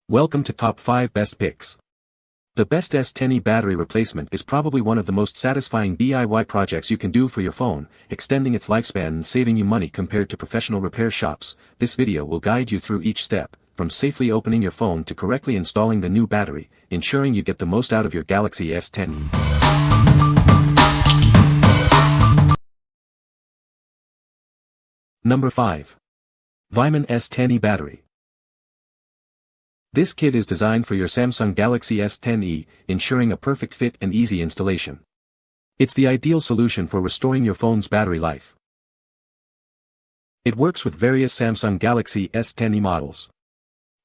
Welcome to Top 5 Best Picks. The best S10e battery replacement is probably one of the most satisfying DIY projects you can do for your phone, extending its lifespan and saving you money compared to professional repair shops. This video will guide you through each step, from safely opening your phone to correctly installing the new battery, ensuring you get the most out of your Galaxy S10e. Number 5. VIIMON S10e Battery. This kit is designed for your Samsung Galaxy S10e, ensuring a perfect fit and easy installation. It's the ideal solution for restoring your phone's battery life. It works with various Samsung Galaxy S10e models.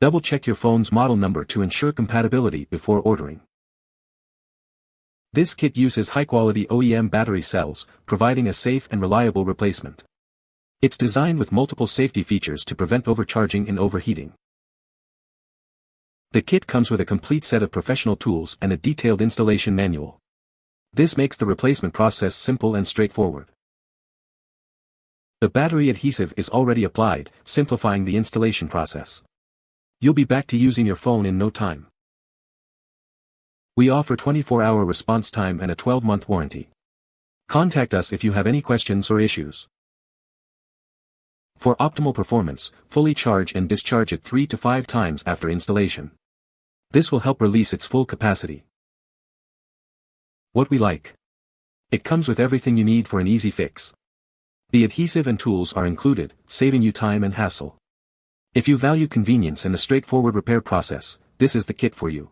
Double-check your phone's model number to ensure compatibility before ordering. This kit uses high-quality OEM battery cells, providing a safe and reliable replacement. It's designed with multiple safety features to prevent overcharging and overheating. The kit comes with a complete set of professional tools and a detailed installation manual. This makes the replacement process simple and straightforward. The battery adhesive is already applied, simplifying the installation process. You'll be back to using your phone in no time. We offer 24-hour response time and a 12-month warranty. Contact us if you have any questions or issues. For optimal performance, fully charge and discharge it 3 to 5 times after installation. This will help release its full capacity. What we like. It comes with everything you need for an easy fix. The adhesive and tools are included, saving you time and hassle. If you value convenience and a straightforward repair process, this is the kit for you.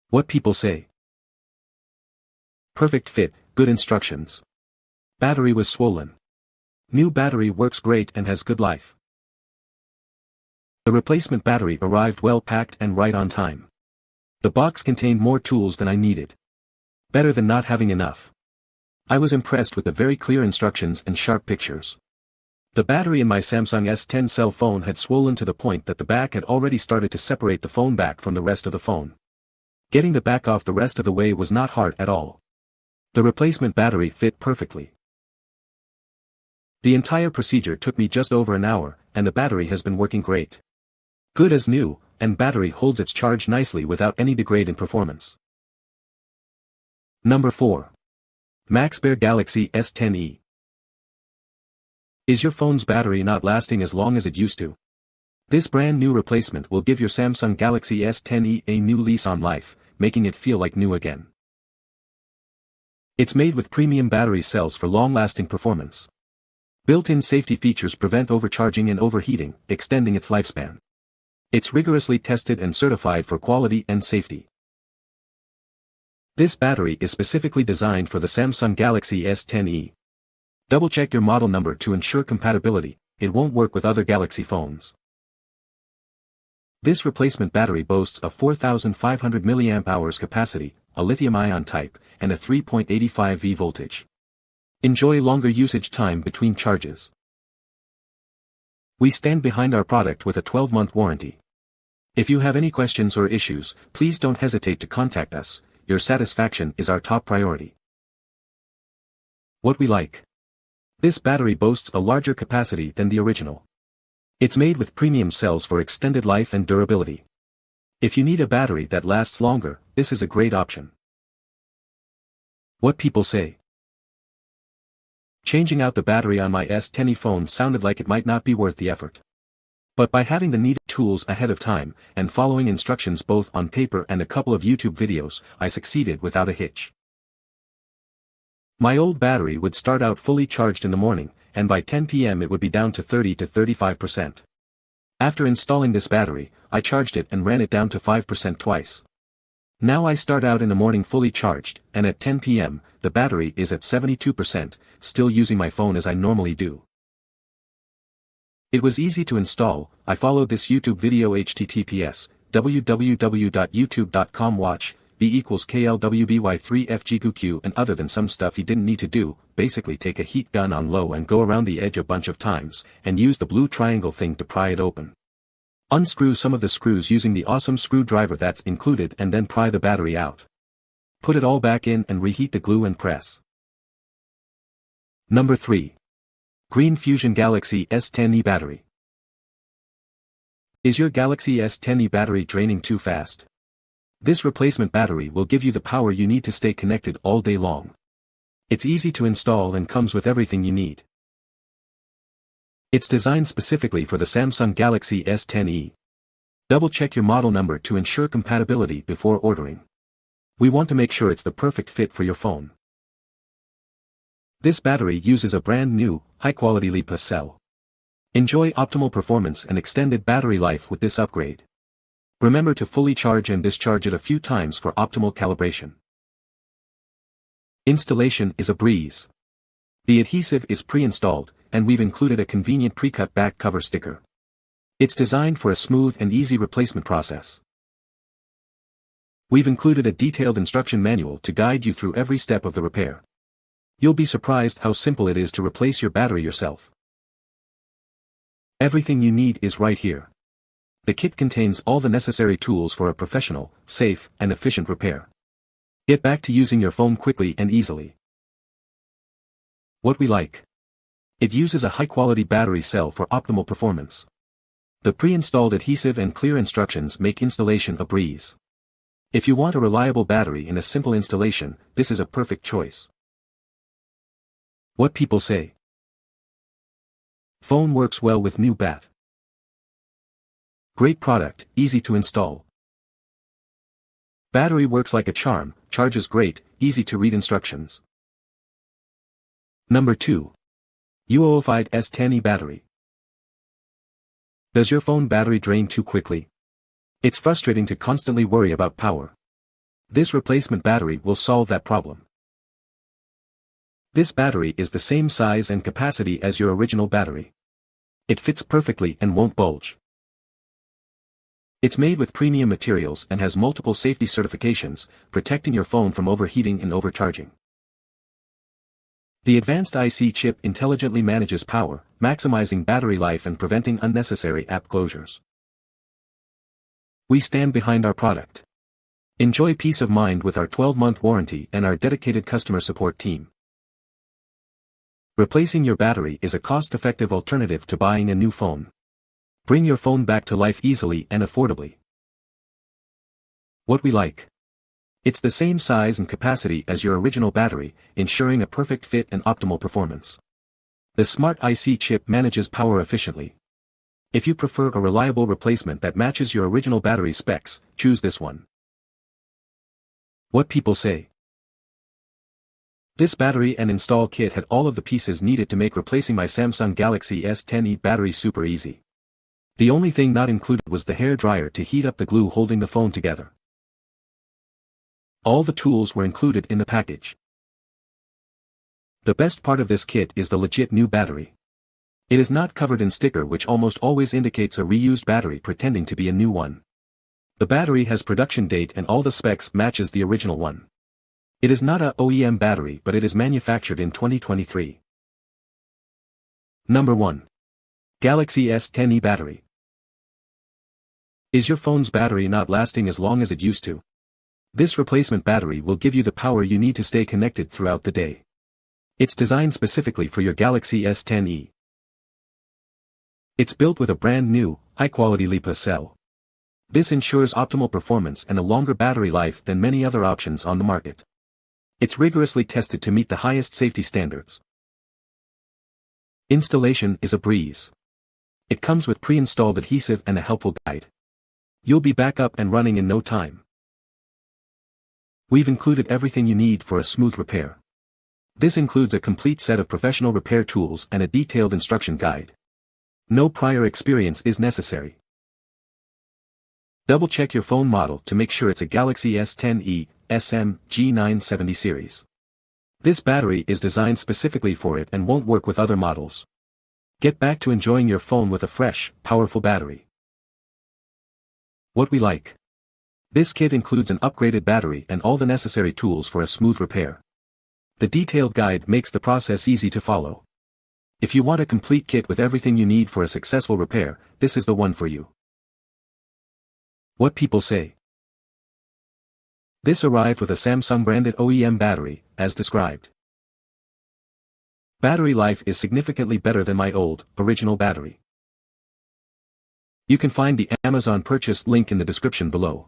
What people say. Perfect fit, good instructions. Battery was swollen. New battery works great and has good life. The replacement battery arrived well packed and right on time. The box contained more tools than I needed. Better than not having enough. I was impressed with the very clear instructions and sharp pictures. The battery in my Samsung S10 cell phone had swollen to the point that the back had already started to separate the phone back from the rest of the phone. Getting the back off the rest of the way was not hard at all. The replacement battery fit perfectly. The entire procedure took me just over an hour, and the battery has been working great. Good as new, and battery holds its charge nicely without any degrade in performance. Number 4. MAXBEAR Galaxy S10e. Is your phone's battery not lasting as long as it used to? This brand new replacement will give your Samsung Galaxy S10e a new lease on life, making it feel like new again. It's made with premium battery cells for long-lasting performance. Built-in safety features prevent overcharging and overheating, extending its lifespan. It's rigorously tested and certified for quality and safety. This battery is specifically designed for the Samsung Galaxy S10e. Double-check your model number to ensure compatibility. It won't work with other Galaxy phones. This replacement battery boasts a 4,500 mAh capacity, a lithium-ion type, and a 3.85V voltage. Enjoy longer usage time between charges. We stand behind our product with a 12-month warranty. If you have any questions or issues, please don't hesitate to contact us. Your satisfaction is our top priority. What we like. This battery boasts a larger capacity than the original. It's made with premium cells for extended life and durability. If you need a battery that lasts longer, this is a great option. What people say. Changing out the battery on my S10e phone sounded like it might not be worth the effort. But by having the needed tools ahead of time, and following instructions both on paper and a couple of YouTube videos, I succeeded without a hitch. My old battery would start out fully charged in the morning, and by 10 p.m. it would be down to 30 to 35%. After installing this battery, I charged it and ran it down to 5% twice. Now I start out in the morning fully charged, and at 10 p.m., the battery is at 72%, still using my phone as I normally do. It was easy to install. I followed this YouTube video https www.youtube.com watch V=KLWBY3FGQQ and other than some stuff you didn't need to do, basically take a heat gun on low and go around the edge a bunch of times, and use the blue triangle thing to pry it open. Unscrew some of the screws using the awesome screwdriver that's included and then pry the battery out. Put it all back in and reheat the glue and press. Number 3. Green Fusion Galaxy S10e Battery. Is your Galaxy S10e battery draining too fast? This replacement battery will give you the power you need to stay connected all day long. It's easy to install and comes with everything you need. It's designed specifically for the Samsung Galaxy S10e. Double-check your model number to ensure compatibility before ordering. We want to make sure it's the perfect fit for your phone. This battery uses a brand new, high-quality LiPo cell. Enjoy optimal performance and extended battery life with this upgrade. Remember to fully charge and discharge it a few times for optimal calibration. Installation is a breeze. The adhesive is pre-installed, and we've included a convenient pre-cut back cover sticker. It's designed for a smooth and easy replacement process. We've included a detailed instruction manual to guide you through every step of the repair. You'll be surprised how simple it is to replace your battery yourself. Everything you need is right here. The kit contains all the necessary tools for a professional, safe, and efficient repair. Get back to using your phone quickly and easily. What we like. It uses a high-quality battery cell for optimal performance. The pre-installed adhesive and clear instructions make installation a breeze. If you want a reliable battery in a simple installation, this is a perfect choice. What people say. Phone works well with new bat. Great product, easy to install. Battery works like a charm, charges great, easy to read instructions. Number 2. UooFide S10e Battery. Does your phone battery drain too quickly? It's frustrating to constantly worry about power. This replacement battery will solve that problem. This battery is the same size and capacity as your original battery. It fits perfectly and won't bulge. It's made with premium materials and has multiple safety certifications, protecting your phone from overheating and overcharging. The advanced IC chip intelligently manages power, maximizing battery life and preventing unnecessary app closures. We stand behind our product. Enjoy peace of mind with our 12-month warranty and our dedicated customer support team. Replacing your battery is a cost-effective alternative to buying a new phone. Bring your phone back to life easily and affordably. What we like. It's the same size and capacity as your original battery, ensuring a perfect fit and optimal performance. The smart IC chip manages power efficiently. If you prefer a reliable replacement that matches your original battery specs, choose this one. What people say. This battery and install kit had all of the pieces needed to make replacing my Samsung Galaxy S10e battery super easy. The only thing not included was the hair dryer to heat up the glue holding the phone together. All the tools were included in the package. The best part of this kit is the legit new battery. It is not covered in sticker, which almost always indicates a reused battery pretending to be a new one. The battery has production date and all the specs matches the original one. It is not a OEM battery, but it is manufactured in 2023. Number 1. Galaxy S10e Battery. Is your phone's battery not lasting as long as it used to? This replacement battery will give you the power you need to stay connected throughout the day. It's designed specifically for your Galaxy S10e. It's built with a brand new, high-quality LiPo cell. This ensures optimal performance and a longer battery life than many other options on the market. It's rigorously tested to meet the highest safety standards. Installation is a breeze. It comes with pre-installed adhesive and a helpful guide. You'll be back up and running in no time. We've included everything you need for a smooth repair. This includes a complete set of professional repair tools and a detailed instruction guide. No prior experience is necessary. Double-check your phone model to make sure it's a Galaxy S10e G970 series. This battery is designed specifically for it and won't work with other models. Get back to enjoying your phone with a fresh, powerful battery. What we like. This kit includes an upgraded battery and all the necessary tools for a smooth repair. The detailed guide makes the process easy to follow. If you want a complete kit with everything you need for a successful repair, this is the one for you. What people say. This arrived with a Samsung-branded OEM battery, as described. Battery life is significantly better than my old, original battery. You can find the Amazon purchase link in the description below.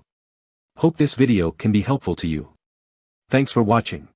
Hope this video can be helpful to you. Thanks for watching.